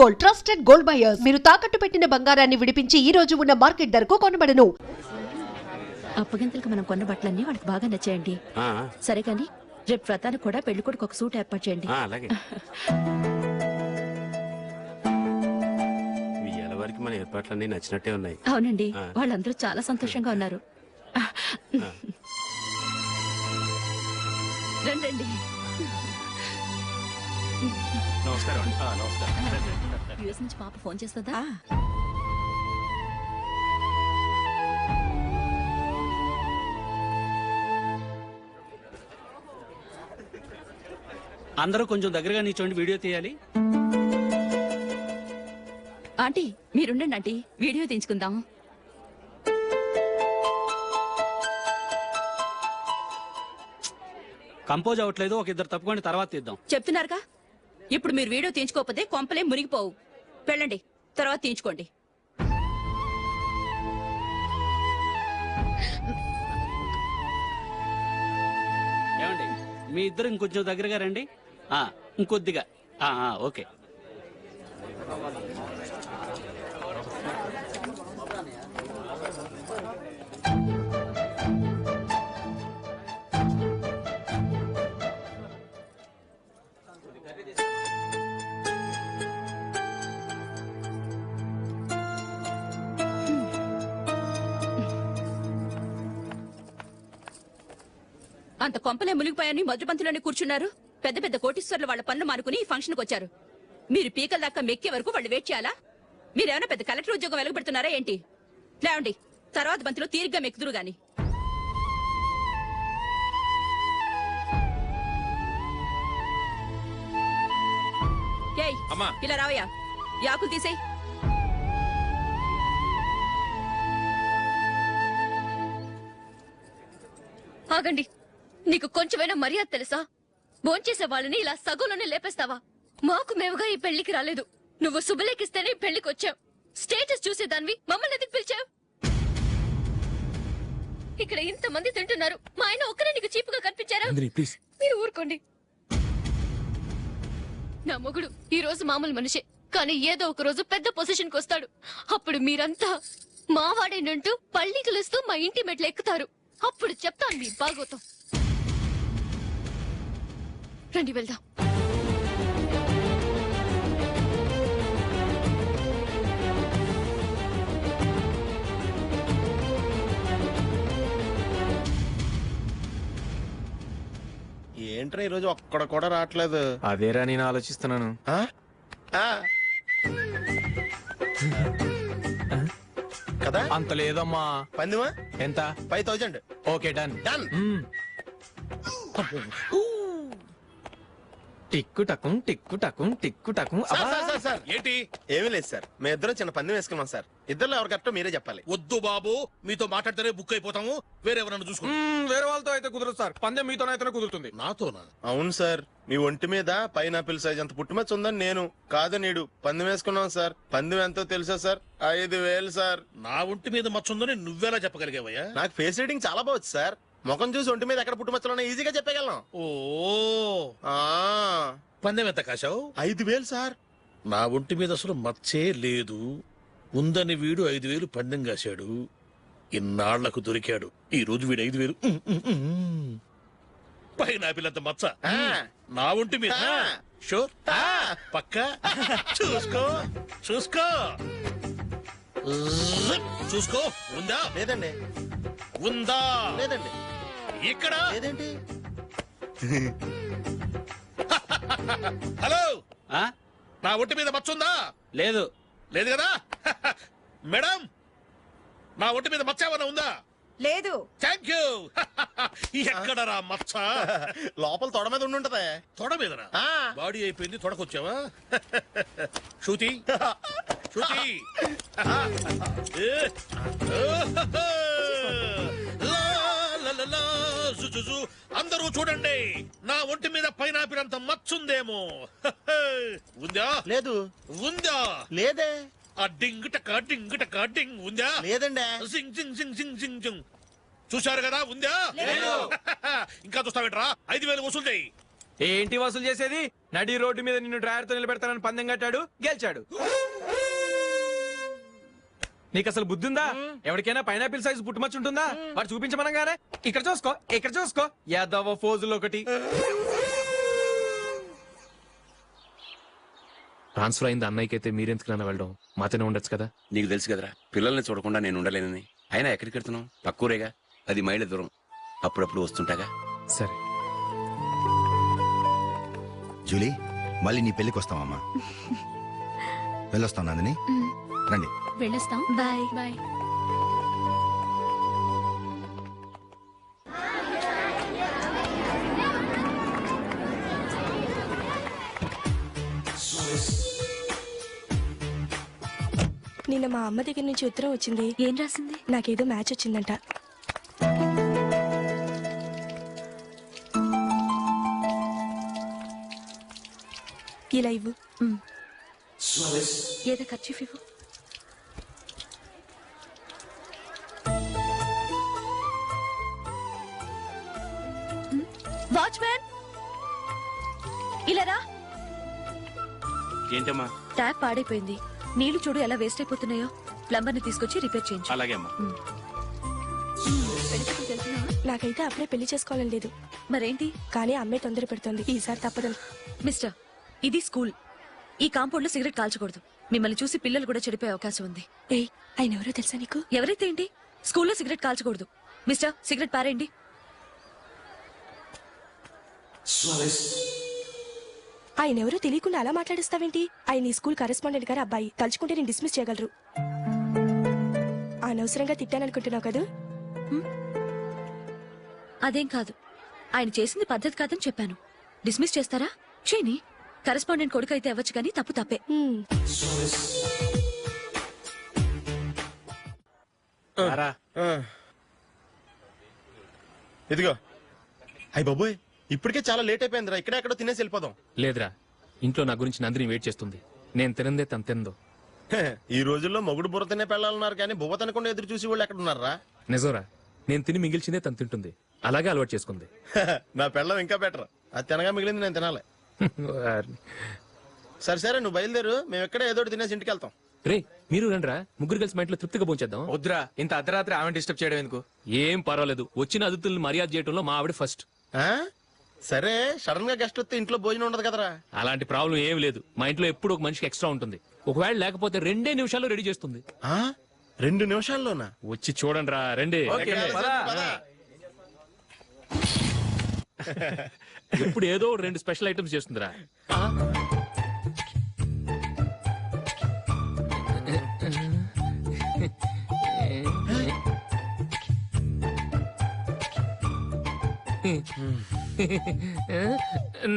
Gold, trusted gold buyers. మీరు తాకట్టు పెట్టిన బంగారాన్ని విడిపించి ఈ రోజు ఉన్న మార్కెట్ ధరకు కొనబడను. అప్పగింతలకు మనం కొన్న బట్టలన్నీ వాళ్ళకి బాగా నచ్చాయండి. సరే కానీ రేపు వ్రతానికి కూడా పెళ్లి కొడుకు ఒక సూట్ ఏర్పాటు చేయండి. వరకు మన ఏర్పాట్లన్నీ నచ్చినట్టే ఉన్నాయి. అవునండి, వాళ్ళందరూ చాలా సంతోషంగా ఉన్నారు. రండి. నమస్కారం. యూఎస్ నుంచి పాప ఫోన్ చేస్తుందా? అందరూ కొంచెం దగ్గరగా నిల్చోండి, వీడియో తీయాలి. ఆంటీ మీరుండండి ఆంటీ, వీడియో తీయించుకుందాం. కంపోజ్ అవ్వట్లేదు, ఒక ఇద్దరు తప్పుకొని తర్వాత తీద్దాం. చెప్తున్నారుగా, ఇప్పుడు మీరు వీడియో తీయించుకోకపోతే కొంపలే మురిగిపోవు. వెళ్ళండి, తర్వాత తీయించుకోండి. ఏమండి, మీ ఇద్దరు ఇంకొంచెం దగ్గరగా రండి. ఇంకొద్దిగా. ఓకే. అంత కొంపలే మునిగిపోయాని మధురపంతిలోనే కూర్చున్నారు. పెద్ద పెద్ద కోటీశ్వర్లు వాళ్ళ పనులు మానుకుని ఈ ఫంక్షన్ కు వచ్చారు. మీరు పీకల దాకా మెక్కే వరకు వాళ్ళు వెయిట్ చేయాలా? మీరేమైనా పెద్ద కలెక్టర్ ఉద్యోగం వెలగబెడుతున్నారా ఏంటి? లేవండి, తర్వాత బంతిలో తీరిగ్గా మెక్కుదురు గాని. ఇలా రావయ్యా, యాకులు తీసేయ్. ఆగండి, నీకు కొంచెమైనా మర్యాద తెలుసా? భోంచేసే వాళ్ళని ఇలా సగంలోనే లేపేస్తావా? మాకు మేముగా ఈ పెళ్లికి రాలేదు. నువ్వు శుభలేఖిస్తేనే ఈ పెళ్లికి వచ్చావు. స్టేటస్ చూసేదానివి మమ్మల్ని ఎందుకు పిలిచావు? ఇక్కడ ఇంతమంది తింటున్నారు, మా ఆయన ఒక్కరే నీకు చీపుగా కనిపించారా? మీరు ఊరుకోండి. నా మొగుడు ఈ రోజు మామూలు మనిషే, కానీ ఏదో ఒక రోజు పెద్ద పొజిషన్ కు వస్తాడు. అప్పుడు మీరంతా మావాడేనంటూ పళ్ళి కలుస్తూ మా ఇంటి మెట్లు ఎక్కుతారు. అప్పుడు చెప్తాను మీ బాగోతం. రండి వెళ్దాం. ఏంట్రా ఈరోజు ఒక్కడ కూడా రావట్లేదు? అదేరా నేను ఆలోచిస్తున్నాను. కదా అంత లేదమ్మా. పందిమా ఎంత? 5000. Okay, done. డన్. టిక్కు టకుం టిక్కు టకుం టిక్కు టకుం. సార్ ఏంటి? ఏమీ లేదు సార్, మేము ఇద్దరు చిన్న పందెం వేసుకున్నాం సార్. ఇద్దరు ఎవరు కరెక్టో మీరే చెప్పాలి. వద్దు బాబు, మీతో మాట్లాడితేనే బుక్ అయిపోతాము. వేరెవరన్నా చూసుకుంటాం. వేరే వాళ్ళతో అయితే కుదరదు సార్, పందెం మీతోనైతేనే కుదురుతుంది. నాతోనా? అవును సార్, మీ ఒంటి మీద పైనాపిల్ సైజ్ అంత పుట్టుమచ్చ ఉందని నేను కాదు నీడు పందెం వేసుకున్నాం సార్. పందెం ఎంతో తెలుసా సార్? 5000 సార్. నా ఒంటి మీద మచ్చ ఉందని నువ్వెలా చెప్పగలిగావయ్యా? నాకు ఫేస్ రీడింగ్ చాలా బాగుంది సార్. ముఖం చూసి ఒంటి మీద ఎక్కడ పుట్టుమచ్చలో ఈజీగా చెప్పగలను. ఓ, పందెం ఎంత కాశావు? 5000 సార్. నా ఒంటి మీద అసలు మచ్చే లేదు. ఉందని వీడు 5000 పందెం కాశాడు. ఇన్నాళ్లకు దొరికాడు. ఈ రోజు వీడు 5000. పైనాపిల్ అంత మచ్చ నా ఒంటి మీద. షూర్? పక్క చూసుకో చూసుకో చూసుకో. ఉందా? లేదండి. ఉందా? లేదండి. ఇక్కడ లేదేంటి? హలో, నా ఒంటి మీద మచ్చ ఉందా? లేదు. లేదు కదా? మేడం, నా ఒంటి మీద మచ్చ ఏమన్నా ఉందా? లేదు. Thank you. ఎక్కడరా మచ్చ? లోపల తొడ మీద ఉండుంటదే. తొడ మీదనా? బాడీ అయిపోయింది, తొడకొచ్చావా? శృతి శృతి. అందరూ చూడండి, నా ఒంటి మీద పైనాపిల్ అంత మచ్చుందేమో. ఉందా? లేదు. ఉందా? లేదే. ఆ డింగ్ టక డింగ్ టక డింగ్ ఉందా? లేదండి. సింగ్ సింగ్ సింగ్ సింగ్ సింగ్ సింగ్. చూశారు కదా? ఉందా? ఇంకా చూస్తావేట్రా? 5000 వసూలు చేయి. ఏంటి వసూలు చేసేది? నడి రోడ్డు మీద నిన్ను డ్రైవర్ తో నిలబెడతానని పందెం కట్టాడు, గెలిచాడు. నీకు అసలు బుద్ధి ఉందా? ఎవరికైనా పైనాపిల్ సైజ్ పుట్టుమచ్చు ఉంటుందా? వాడు చూపించమనగానే ఇక్కడ చూసుకో, ఇక్కడ చూసుకో, యాదవ ఫోజులు ఒకటి. ట్రాన్స్ఫర్ అయింది అన్నయ్యకి అయితే మీరెందుకు వెళ్ళడం? మాతోనే ఉండొచ్చు కదా. నీకు తెలుసు కదరా, పిల్లల్ని చూడకుండా నేను ఉండలేనని. అయినా ఎక్కడికి వెళ్తున్నావు? పక్కూరేగా, 10 మైళ్ళ దూరం. అప్పుడప్పుడు వస్తుంటాగా. సరే జూలీ, మళ్ళీ నీ పెళ్లికి వస్తామమ్మా. వెళ్ళొస్తాం నందిని, రండి. వెళ్ళొస్తాం. Bye bye. నిన్న మా అమ్మ దగ్గర నుంచి ఉత్తరం వచ్చింది. ఏం రాసింది? నాకేదో మ్యాచ్ వచ్చిందంట. ఇలా ఇవ్వు. ఏదో ఖర్చు ఇవ్వు. వాచ్మ్యాన్ ఇలా రా. ఏంటమ్మా? ట్యాప్ పాడైపోయింది. నీళ్లు చూడు ఎలా వేస్ట్ అయిపోతున్నాయో. ప్లంబర్ ని తీసుకొచ్చి రిపేర్ చేయించు. అలాగే అమ్మా. నాకైతే అప్పుడే పెళ్లి చేసుకోవాలని లేదు. మరేంటి? కానీ అమ్మే తొందర పెడుతోంది. ఈసారి తప్పదు. మిస్టర్, ఇది స్కూల్. ఈ కాంపౌండ్ లో సిగరెట్ కాల్చకూడదు. మిమ్మల్ని చూసి పిల్లలు కూడా చెడిపోయే అవకాశం ఉంది. ఏయ్, ఆయన ఎవరో తెలుసా నీకు? ఎవరైతే ఏంటి, స్కూల్లో సిగరెట్ కాల్చకూడదు. మిస్టర్, సిగరెట్ పారేయండి. ఆయన ఎవరో తెలియకుండా అలా మాట్లాడిస్తావేంటి? ఆయన ఈ స్కూల్ కరెస్పాండెంట్ గారు అబ్బాయి. తలుచుకుంటే నేను డిస్మిస్ చేయగలరు. అనవసరంగా తిట్టాననుకుంటున్నావు కదా? అదేం కాదు. ఆయన చేసింది పద్ధతి కాదని చెప్పాను. డిస్మిస్ చేస్తారా? చేయని. కరెస్పాండెంట్ కొడుకు అయితే అవ్వచ్చు కానీ తప్పు తప్పే. ఇదిగో. అయ్య బాబోయ్, ఇప్పటికే చాలా లేట్ అయిపోయిందిరా. ఇక్కడ ఎక్కడో తినేసి వెళ్ళిపోదాం. లేదురా, ఇంట్లో నా గురించి నందిని వెయిట్ చేస్తుంది. నేను తినందే తను తిందో. ఈ రోజుల్లో మొగుడు బుర్ర తినే పెళ్ళాలన్నారు కానీ బువ్వ తినకుండా ఎదురు చూసి వాళ్ళు ఎక్కడ ఉన్నారా? నిజంరా, నేను తిని మిగిల్చిందే తను తింటుంది. అలాగే అలవాటు చేసుకుంది. నా పెళ్ళం ఇంకా బెటర్. అది తినగా మిగిలింది నేను తినాలి. సరే సరే, నువ్వు బయలుదేరు. మేము ఎక్కడ ఏదో ఒకటి తినేసి ఇంటికి వెళ్తాం. రే, మీరు రండిరా, ముగ్గురు కలిసి మా ఇంట్లో తృప్తిగా పోంచేద్దాం. వద్దురా, ఇంత అర్ధరాత్రి ఆమె డిస్టర్బ్ చేయడం ఎందుకు? ఏం పర్వాలేదు, వచ్చిన అతిథుల్ని మర్యాద చేయడంలో మా ఆవిడ ఫస్ట్. ఆ? సరే, సడన్ గా గెస్ట్ వస్తే ఇంట్లో భోజనం ఉండదు కదరా? అలాంటి ప్రాబ్లం ఏం లేదు. మా ఇంట్లో ఎప్పుడు ఒక మనిషికి ఎక్స్ట్రా ఉంటుంది. ఒకవేళ లేకపోతే 2 నిమిషాల్లో రెడీ చేస్తుంది. 2 నిమిషాల్లోనా? వచ్చి చూడండి రా, రండి. ఎప్పుడు ఏదో 2 స్పెషల్ ఐటమ్స్ చేస్తుందిరా.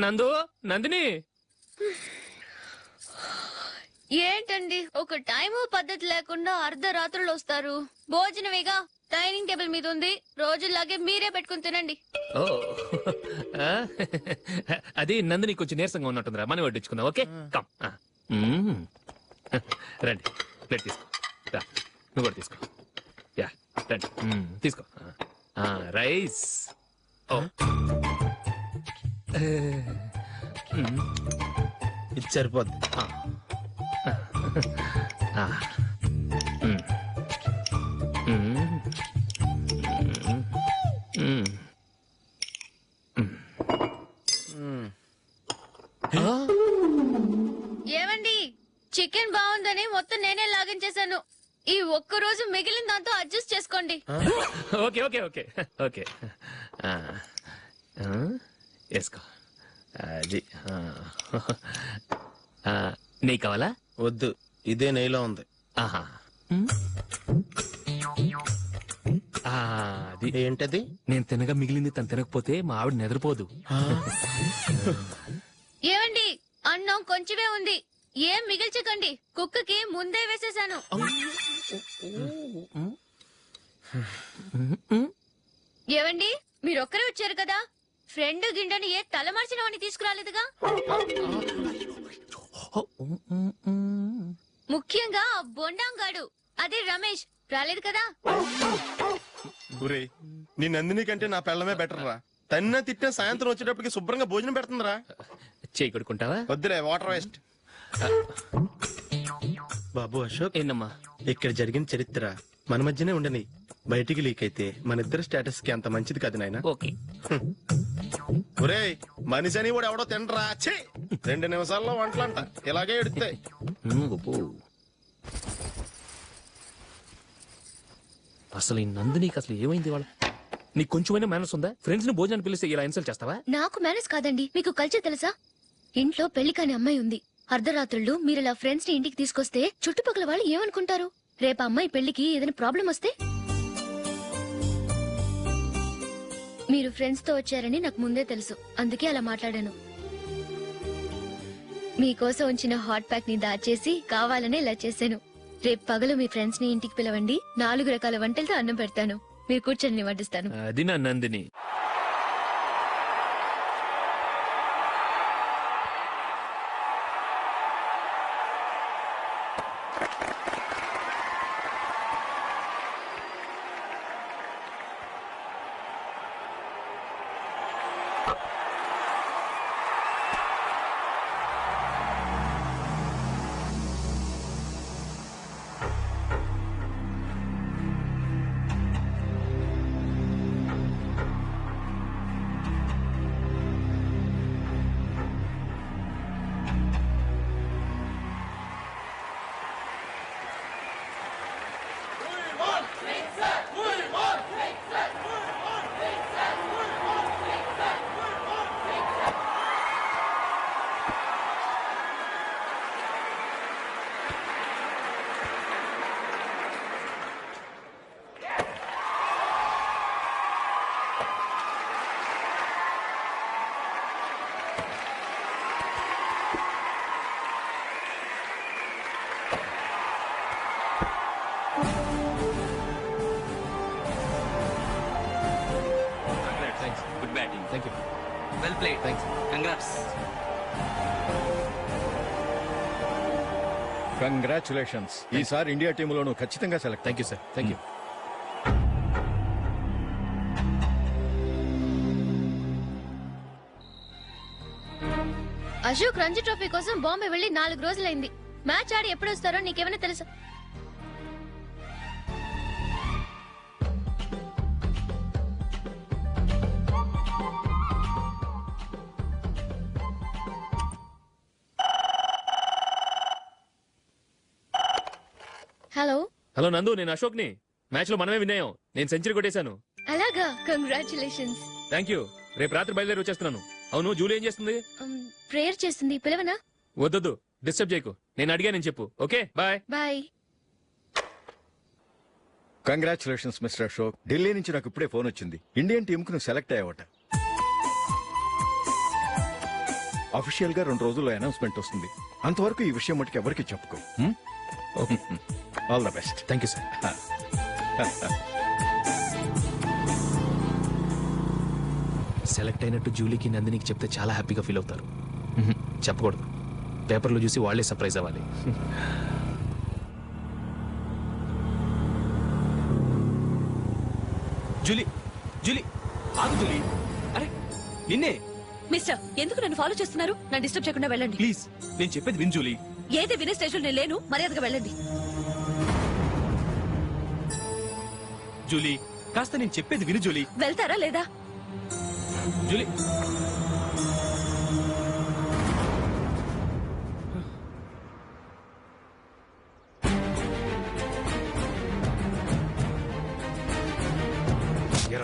నందు, నందిని. ఏంటండి ఒక టైము పద్ధతి లేకుండా అర్ధరాత్రులు వస్తారు? భోజనమేగా, డైనింగ్ టేబుల్ మీద ఉంది. రోజులాగే మీరే పెట్టుకుని తినండి. ఓ, అది నందిని కొంచెం నీరసంగా ఉన్నట్టుందిరా. మనం వడ్డించుకుందాం. Okay, come. రండి, ప్లేట్ తీసుకో. రా, నువ్వు కూడా తీసుకో. యా, రండి, తీసుకో. రైస్. ఓ, ఇది సరిపోద్ది. ఏమండి, చికెన్ బాగుందని మొత్తం నేనే లాగించేశాను. ఈ ఒక్క రోజు మిగిలిన దాంతో అడ్జస్ట్ చేసుకోండి. Okay okay okay okay. వేసుకో. అది నెయ్యి కావాలా? వద్దు, ఇదే నెయ్యిలో ఉంది. ఆహా, అది ఏంటది? నేను తినగా మిగిలింది తను తినకపోతే మా ఆవిడ నిద్రపోదు. ఏమండి, అన్నం కొంచెమే ఉంది. ఏం మిగిల్చకండి. కుక్కకి ముందే వేసేసాను. ఏవండి, మీరొక్కరే వచ్చారు కదా, ఫ్రెండ్ గిండెని ఏ తలమార్చినవని తీసుకురాలేదుగా? ముఖ్యంగా ఆ బొండాంగాడు, అదే రమేష్, రాలేదు కదా? నీ నందిని కంటే నా పెళ్ళమే బెటర్ రా. తన్న తిట్టిన సాయంత్రం వచ్చేటప్పటికి శుభ్రంగా భోజనం పెడుతుందిరా. చేయి కొడుకుంటావా? వద్దులే, వాటర్ వేస్ట్. బాబు అశోక్, ఏంటమ్మా? ఇక్కడ జరిగిన చరిత్ర మన మధ్యనే ఉండని, బయటికి లీక్ అయితే మన ఇద్దరు స్టేటస్ కి అంత మంచిది కాదు నాయన. ఓకే. ఒరేయ్, మనిషి అని కూడా ఎవడో తినరా. 2 నిమిషాల్లో వంటలంట ఇలాగే ఎడుతాయి. అసలు ఈ నందినికి అసలు ఏమైంది? వాళ్ళ నీకు కొంచెమైనా మేనస్ ఉందా? ఫ్రెండ్స్ ని భోజనాన్ని పిలిస్తే ఇలా ఇన్సల్ట్ చేస్తావా? నాకు మేనేజ్ కాదండి, మీకు కల్చర్ తెలుసా? ఇంట్లో పెళ్లి కాని అమ్మాయి ఉంది. అర్ధరాత్రుళ్ళు మీరు ఇలా ఫ్రెండ్స్ ని ఇంటికి తీసుకొస్తే చుట్టుపక్కల వాళ్ళు ఏమనుకుంటారు? రేపు అమ్మాయి పెళ్లికి ఏదైనా ప్రాబ్లం వస్తే? మీరు ఫ్రెండ్స్ తో వచ్చారని నాకు ముందే తెలుసు, అందుకే అలా మాట్లాడాను. మీకోసం ఉంచిన హాట్ ప్యాక్ ని దాచేసి కావాలనే ఇలా చేశాను. రేపు పగలు మీ ఫ్రెండ్స్ ని ఇంటికి పిలవండి, 4 రకాల వంటలతో అన్నం పెడతాను. మీరు కూర్చొని వడ్డిస్తాను. అది నా Nandini. Thank you. Well played. Thanks. Congrats. Congratulations. ఈసారి ఇండియా టీంలో నువ్వు ఖచ్చితంగా select. Thank you sir. Thank you. Ashok Ranji trophy కోసం బాంబే వెళ్లి 4 రోజులైంది. మ్యాచ్ ఆడి ఎప్పుడు వస్తారో నీకేమైనా తెలుసా? హలో హలో నందు, నేను అశోక్ ని. మ్యాచ్ లో మనమే విన్నాయం. నేను సెంచరీ కొట్టేశాను. అలాగా, కంగ్రాచులేషన్స్. Thank you. రేపు రాత్రి బయలుదేరి వచ్చేస్తున్నాను. అవును, జూలీ ఏం చేస్తుంది? ప్రేయర్ చేస్తుంది, పిలవనా? వద్దొద్దు, డిస్టర్బ్ చేయకు. నేను అడిగానని చెప్పు. Okay, bye. Bye. Congratulations mister Ashok. Delhi నుంచి నాకు ఇప్పుడే ఫోన్ వచ్చింది. ఇండియన్ టీం కు నువ్వు సెలెక్ట్ అయ్యావట. అఫీషియల్ గా 2 రోజుల్లో అనౌన్స్మెంట్ వస్తుంది. అంతవరకు ఈ విషయం మటుకు ఎవరికి చెప్పుకో. All the best. Thank you sir. Select అయినట్టు జూలీకి నందినికి చెప్తే చాలా హ్యాపీగా ఫీల్ అవుతారు. చెప్పకూడదు, పేపర్లో చూసి వాళ్లే సర్ప్రైజ్ అవ్వాలి. జూలీ, జూలీ, ఆగు జూలీ. అరే నిన్నే. మిస్టర్, ఎందుకు నన్ను ఫాలో చేస్తున్నారు? నన్ను డిస్టర్బ్ చేయకుండా వెళ్ళండి ప్లీజ్. నేను చెప్పేది విన్ జూలీ. ఏది వినే స్టేషన్ నేను లేను. మర్యాదగా వెళ్ళండి. జూలీ, కాస్త నేను చెప్పేది విను జూలీ. వెళ్తారా లేదా? జూలీ,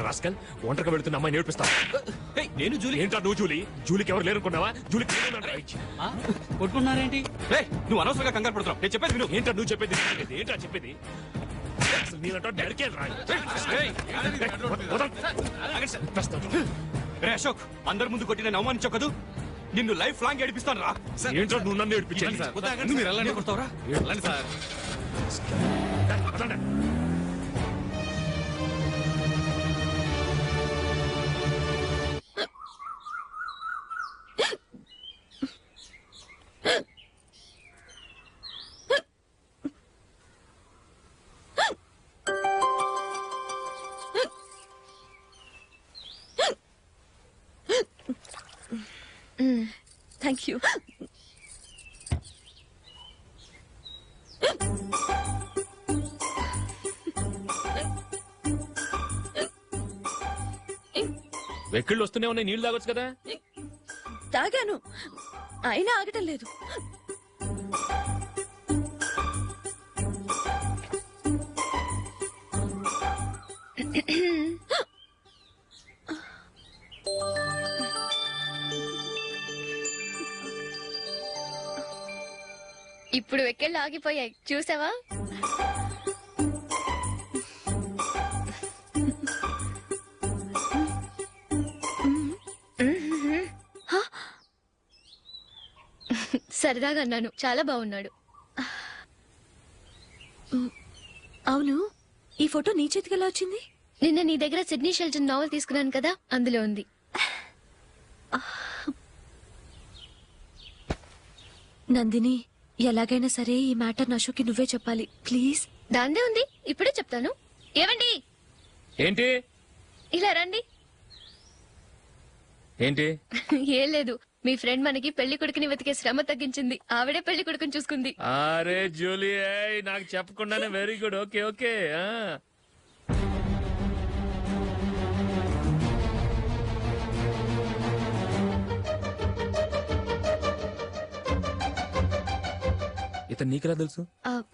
రాస్కల్, ఒంటరిగా వెళుతున్న అమ్మాయి నేర్పిస్తా. నేను జూలీ. ఏంటా నువ్వు జూలీ? జూలీకి ఎవరు లేరుకున్నావా? జూలీకి కొట్టుకున్నారేంటి? నువ్వు అనవసరంగా కంగారు పడుతున్నావు. నేను చెప్పేది విను. ఏంటా నువ్వు చెప్పేది? ఏంటా చెప్పేది? అసలు నేనంటా డెడ్కే రాయి. రే అశోక్, అందరి ముందు కొట్టి నేను అవమానించావు కదూ. నిన్ను లైఫ్ లాంగ్ ఏడిపిస్తాను రా. ఏంటో నువ్వు నన్ను ఏడిపించాలి. మీరు వెళ్ళండి. కొడతావురా? వెళ్ళండి సార్. Thank you. వెక్కిళ్ళు వస్తూనే ఉన్నాయి, నీళ్లు తాగొచ్చు కదా. తాగాను, అయినా ఆగటం లేదు. ఇప్పుడు వెక్కెళ్ళు ఆగిపోయాయి, చూసావా? సరదాగా అన్నాను, చాలా బాగున్నాడు. అవును, ఈ ఫోటో నీ చేతికి ఎలా వచ్చింది? నిన్న నీ దగ్గర సిడ్నీ షెల్టన్ నావెల్ తీసుకున్నాను కదా, అందులో ఉంది. నందిని, ఎలాగైనా సరే ఈ మ్యాటర్ అశోక్కి నువ్వే చెప్పాలి ప్లీజ్. దాందే ఉంది, ఇప్పుడే చెప్తాను. ఏవండి, ఏంటి ఇలా రండి. ఏంటి? ఏం లేదు, మీ ఫ్రెండ్ మనకి పెళ్లి కొడుకుని వెతికే శ్రమ తగ్గించింది. ఆవిడే పెళ్లి కొడుకుని చూసుకుంది. అరే జూలీ, నాకు చెప్పకుండానే వెరీ గుడ్. Okay okay. ఇతను నీకెలా తెలుసు?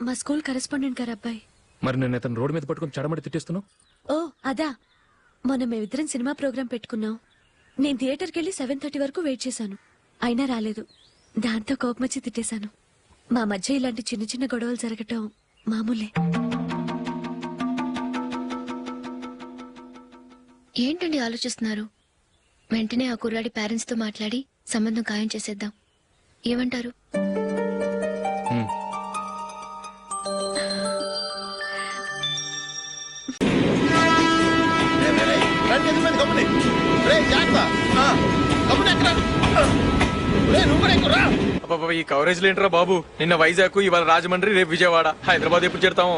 మా స్కూల్ కరెస్పాండెంట్ గారు అబ్బాయి. మరి నేను ఇతను రోడ్డు మీద పట్టుకుని చడమడి తిట్టేస్తున్నావు. ఓ అదా, మొన్న మేమిద్దరం సినిమా ప్రోగ్రాం పెట్టుకున్నాం. నేను థియేటర్కి వెళ్ళి 7:30 వరకు వెయిట్ చేశాను, అయినా రాలేదు. దాంతో కోపమచ్చి తిట్టేశాను. మా మధ్య ఇలాంటి చిన్న చిన్న గొడవలు జరగటం మామూలే. ఏంటండి ఆలోచిస్తున్నారు? వెంటనే ఆ కుర్రాడి పేరెంట్స్ తో మాట్లాడి సంబంధం ఖాయం చేసేద్దాం. ఏమంటారు? ఈ కవరేజ్ లేంట్రా బాబు. నిన్న వైజాగ్, ఇవాళ రాజమండ్రి, రేపు విజయవాడ, హైదరాబాద్ ఎప్పుడు చేరుతాము?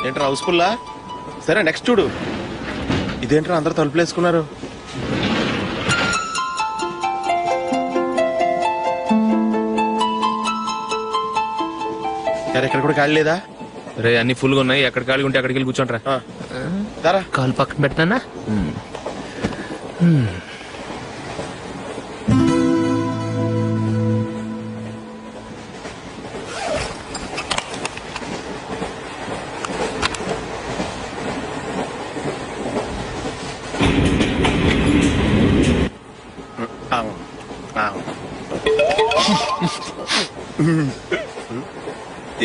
ఏంట్రా హౌస్ఫుల్లా? సరే నెక్స్ట్ చూడు. ఇదేంట్రా అందరూ తలుపులు వేసుకున్నారు? ఎక్కడ కూడా ఖాళీ లేదా? రే అన్ని ఫుల్ గా ఉన్నాయి, ఎక్కడ ఖాళీ ఉంటే అక్కడికి వెళ్ళి కూర్చోండ్రా. కాలు పక్కన పెట్టనా?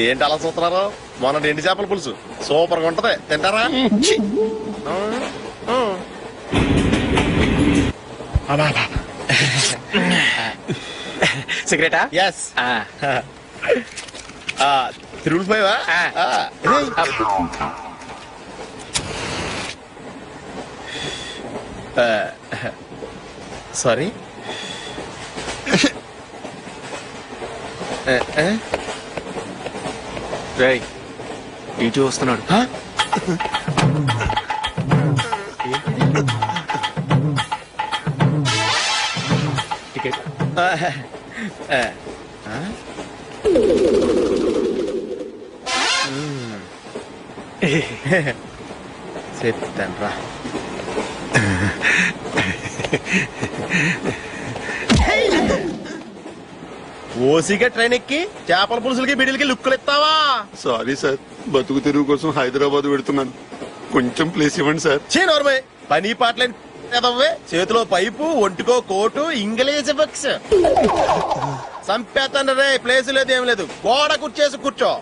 ఏంటి అలా చూస్తున్నారు? మొన్న ఎండి చేపల పులుసు సూపర్ గా ఉంటది, తింటారా? సిగరెటా? ఎస్. తిరుగుపోయావా? సారీ. ఇటు వస్తున్నాడు. టికెట్. చెప్తాను రా. ఓసిగా ట్రైన్ ఎక్కి చేపల పులుసులకి బిడిలకి లుక్కులు ఇస్తావా? సారీ సార్, బతుకు తెరువు కోసం హైదరాబాద్ పెడుతున్నాను, కొంచెం ప్లేస్ ఇవ్వండి సార్. చేయనోర్మే, పని పాటలేని ఎదవ్వే. చేతిలో పైపు, ఒంటికో కోటు, ఇంగ్లీష్ బుక్స్. సంపేతండ్రి రే, ప్లేస్ లేదు ఏం లేదు, గోడ కుర్చేసి కూర్చో.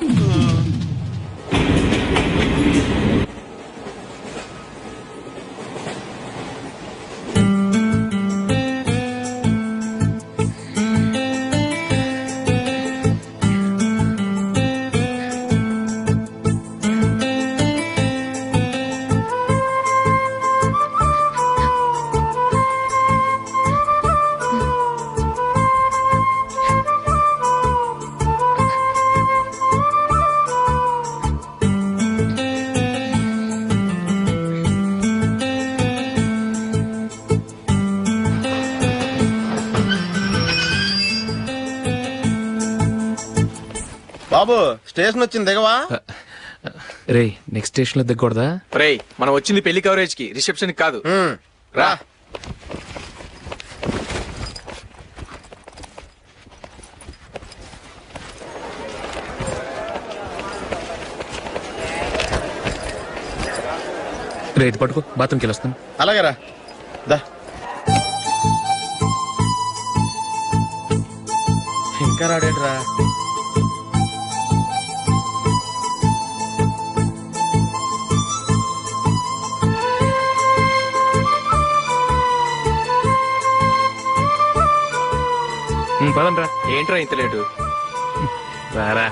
బాబు స్టేషన్ వచ్చింది దిగవా? రే నెక్స్ట్ స్టేషన్ లో దిగకూడదా? రే మనం వచ్చింది పెళ్లి కవరేజ్ కి, రిసెప్షన్ కి కాదు. రా. రే ఇది పట్టుకో, బాత్రూమ్కి వెళ్ళొస్తాను. అలాగే రా. దా. ఇంకా రాడేట్రా? పదండ్రా. ఏంట్రా ఇంత లేటు? రారా.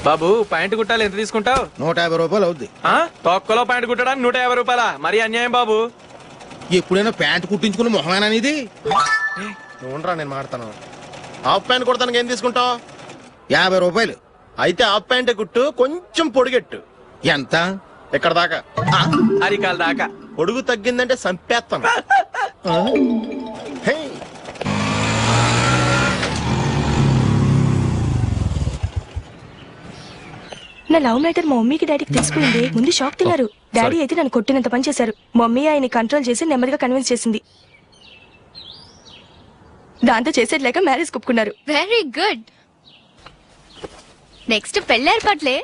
బాబు ప్యాంటు కుట్టాలి, ఎంత తీసుకుంటావు? 150 రూపాయలు అవుద్ది. తొక్కలో ప్యాంటు కుట్టడానికి 150 రూపాయల? మరి అన్యాయం బాబు. ఎప్పుడైనా ప్యాంటు కుట్టించుకున్న మొహమేనా ఇది? ఉండరా నేను మాడతాను. హాఫ్ ప్యాంట్ కుడతానికి ఏం తీసుకుంటావు? 50 రూపాయలు. అయితే హాఫ్ ప్యాంటే కుట్టు, కొంచెం పొడిగెట్టు. ఎంత? ఇక్కడ దాకా, అరికాల దాకా. పొడుగు తగ్గిందంటే సంపేస్తాను. నా లవ్ మ్యాటర్ మా మమ్మీకి డాడీకి తెలిసిపోయింది. ముందు షాక్ తిన్నారు. డాడీ అయితే నన్ను కొట్టినంత పని చేశారు. మమ్మీ ఆయన్ని కంట్రోల్ చేసి నెమ్మదిగా కన్విన్స్ చేసింది. దాంతో చేసేది లేక మ్యారేజ్ ఒప్పుకున్నారు. Very good. నెక్స్ట్ పెళ్లి ఏర్పాట్లే.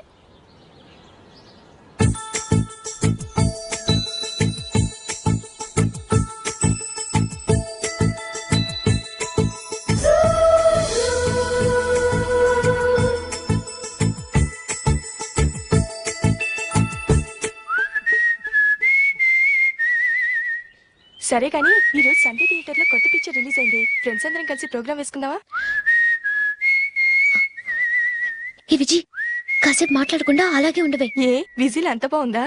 సరే కానీ ఈ రోజు సండే థియేటర్ లో కొత్త పిక్చర్ రిలీజ్ అయింది. ఫ్రెండ్స్ అందరం కలిసి ప్రోగ్రామ్ వేసుకుందామా? ఈ విజయ్ కాసేపు మాట్లాడకుండా అలాగే ఉండవే. ఏ విజిల్ అంత బాగుందా?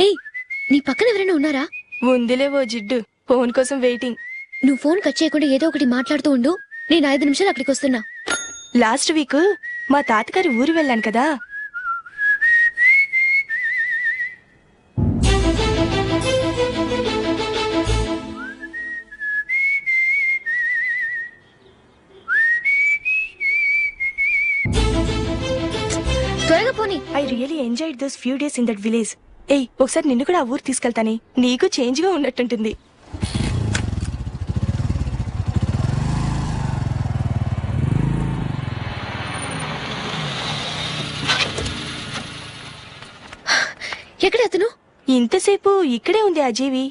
ఏయ్ నీ పక్కన ఎవరైనా ఉన్నారా? ఉందిలే ఓ జిడ్డు, ఫోన్ కోసం వెయిటింగ్. నువ్వు ఫోన్ కట్ చేయకుండా ఏదో ఒకటి మాట్లాడుతూ ఉండు. నేను 5 నిమిషాలు అక్కడికి వస్తున్నా. లాస్ట్ వీక్ మా తాతగారి ఊరు వెళ్ళాను కదా. త్వరగా పోనీ. I really enjoyed those few days in that village. ఏయ్ ఒకసారి నిన్ను కూడా ఆ ఊరు తీసుకెళ్తానే, నీకు చేంజ్ గా ఉన్నట్టుంటుంది. ఎక్కడ అతను? ఇంతసేపు ఇక్కడే ఉంది ఆ జీవి.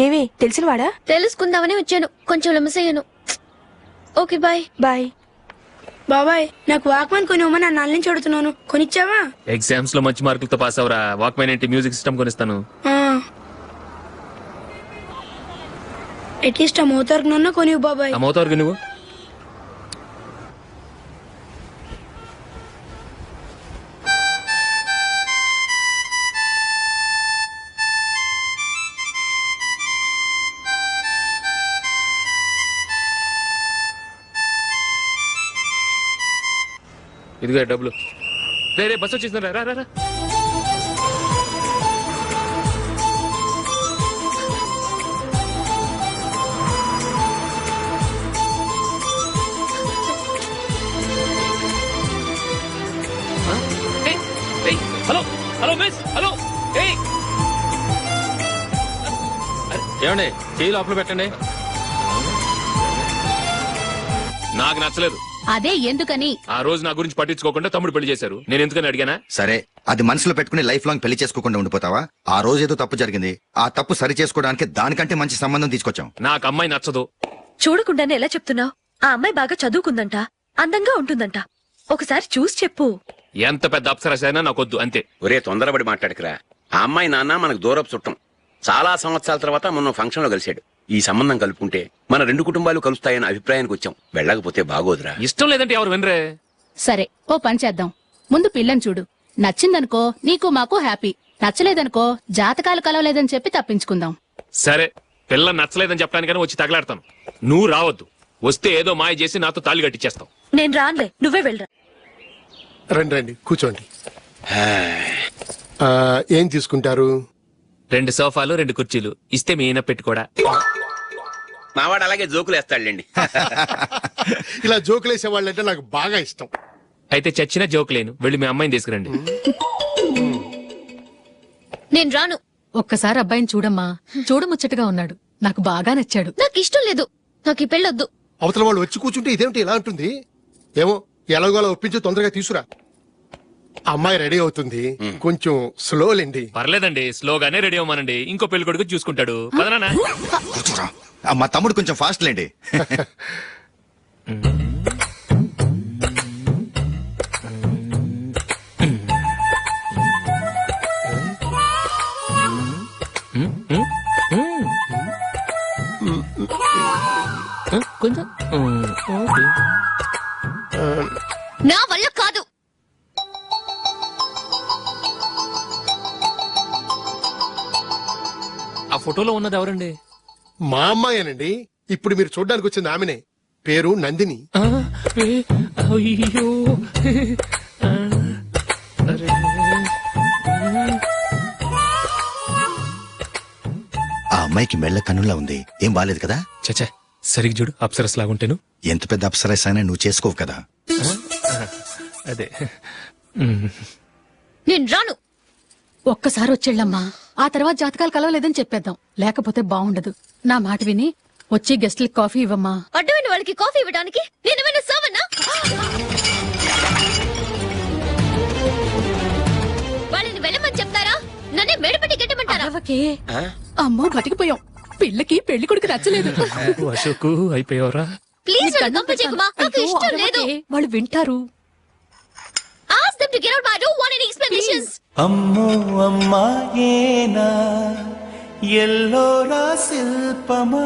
ఏవే తెలిసినవాడా? తెలుసుకుందామని వచ్చాను, కొంచెం లెమస్ అయ్యాను. Okay bye. బాయ్. బాబాయ్ నాకు వాక్మన్ కొనివ్వమని నా నాన్న నుంచి అడుగుతున్నాను, కొనిచ్చావా? ఎగ్జామ్స్ లో మంచి మార్కులతో పాస్ అవరా. వాక్మెన్ ఏంటి, మ్యూజిక్ సిస్టమ్ కొనిస్తాను. అట్లీస్ట్ ఆ మోతార్కు నన్న కొనివ్వు బాబాయ్. ఆ మోతారుగా నువ్వు ఇదిగో డబ్బులు. రే బస్ వచ్చేసింది, రా రా రా. Hello hello miss, hello. ఏమండి చెయ్యి లోపల పెట్టండి. నాకు నచ్చలేదు. అదే ఎందుకని ఆ రోజు నా గురించి పట్టించుకోకుండా తమ్ముడు పెళ్లి చేశారు. నేను ఎందుకని అడిగానా? సరే, అది మనసులో పెట్టుకుని లైఫ్ లాంగ్ పెళ్లి చేసుకోకుండా ఉండిపోతావా? ఆ రోజు ఏదో తప్పు జరిగింది, ఆ తప్పు సరి చేసుకోవడానికి దానికంటే మంచి సంబంధం తీసుకొచ్చాం. నాకు అమ్మాయి నచ్చదు. చూడకుండానే ఎలా చెప్తున్నావు? ఆ అమ్మాయి బాగా చదువుకుందంట, అందంగా ఉంటుందంట. ఒకసారి చూసి చెప్పు. ఎంత పెద్ద అప్సరసైనా నాకొద్దు, అంతే. ఒరే తొందరపడి మాట్లాడకురా. ఆ అమ్మాయి నాన్న మనకు దూరపు చుట్టం. చాలా సంవత్సరాల తర్వాత మొన్న ఫంక్షన్ లో కలిశాడు. ఈ సంబంధం కలుపుకుంటే మన రెండు కుటుంబాలు కలుస్తాయన్న అభిప్రాయానికి వచ్చాం. వెళ్ళకపోతే బాగోదురా. ఇష్టం లేదంటే ఎవరు వినరే. సరే, ఓ పని చేద్దాం. ముందు పిల్లని చూడు. నచ్చిందనుకో నీకు మాకు హ్యాపీ. నచ్చలేదనుకో జాతకాలు కలవలేదని చెప్పి తప్పించుకుందాం. సరే, పిల్ల నచ్చలేదని చెప్పడానికైనా వచ్చి తగలాడతాను. నువ్వు రావద్దు. వస్తే ఏదో మాయ చేసి నాతో తాళి కట్టించేస్తావు. నేను రానులే, నువ్వే వెళ్ళరా. రండి రండి కూర్చోండి. ఏం తీసుకుంటారు? 2 సోఫాలు 2 కుర్చీలు ఇస్తే మీ ఈయన పెట్టుకోడా. మావాడు అలాగే జోకులు వేస్తాడులేండి. ఇలా జోకులేసే వాళ్ళంటే నాకు బాగా ఇష్టం. అయితే చచ్చిన జోకులేను. వెళ్ళి మీ అమ్మాయిని తీసుకురండి. నేను రాను. ఒక్కసారి అబ్బాయిని చూడమ్మా. చూడముచ్చటగా ఉన్నాడు. నాకు బాగా నచ్చాడు. నాకు ఇష్టం లేదు. నాకు ఈ పెళ్ళొద్దు. అవతల వాళ్ళు వచ్చి కూర్చుంటే ఇదేమిటి ఇలా ఉంటుంది? ఏమో ఎలాగోలా ఒప్పించి తొందరగా తీసుకురా. అమ్మాయి రెడీ అవుతుంది, కొంచెం స్లో లేండి. పర్లేదండి, స్లోగానే రెడీ అవ్వమానండి. ఇంకో పెళ్లి కొడుకు చూసుకుంటాడు. పదనా. మా తమ్ముడు కొంచెం ఫాస్ట్ లేండి. కొంచెం నా వల్ల కాదు. ఆ ఫోటోలో ఉన్నది ఎవరండి? మా అమ్మాయేనండి. ఇప్పుడు మీరు చూడ్డానికి వచ్చింది ఆమెనే. పేరు నందిని. అయ్యో, ఆ అమ్మాయికి మెళ్ళ కన్నులా ఉంది. ఏం బాలేదు కదా? చచ్చా, సరిగ్గా చూడు. అప్సరస్ లాగుంటేను. ఎంత పెద్ద అప్సరస్ అయినా నువ్వు చేసుకోవు కదా. అదే. నేను రాను. ఒక్కసారి వచ్చేళ్ళమ్మా. ఆ తర్వాత జాతకాలు కలవలేదని చెప్పేద్దాం. లేకపోతే బాగుండదు. నా మాట విని వచ్చి గెస్ట్లకి కాఫీ ఇవ్వమ్మా. అడ్డమైన వాళ్ళకి కాఫీ ఇవ్వడానికి నేనేమైనా సావన్నా? వాళ్ళని వెళ్ళమని చెప్తారా? నన్నే మేడపట్టి గెట్టమంటారా? అమ్మో, బతికిపోయాం. పిల్లకి పెళ్లి కొడుకు నచ్చలేదు. అశోకు అయిపోయావరా? ప్లీజ్ నన్ను పంపించేకుమా. నాకు ఇష్టం లేదు. వాళ్ళు వింటారు. Ask them to get out. I don't want any explanations. అమ్మో అమ్మాయేనా ఎల్లోరా శిల్పమా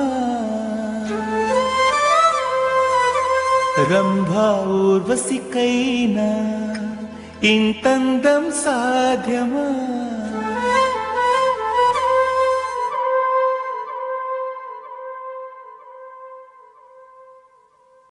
రంభా ఊర్వశికైనా ఇంతందం సాధ్యమా?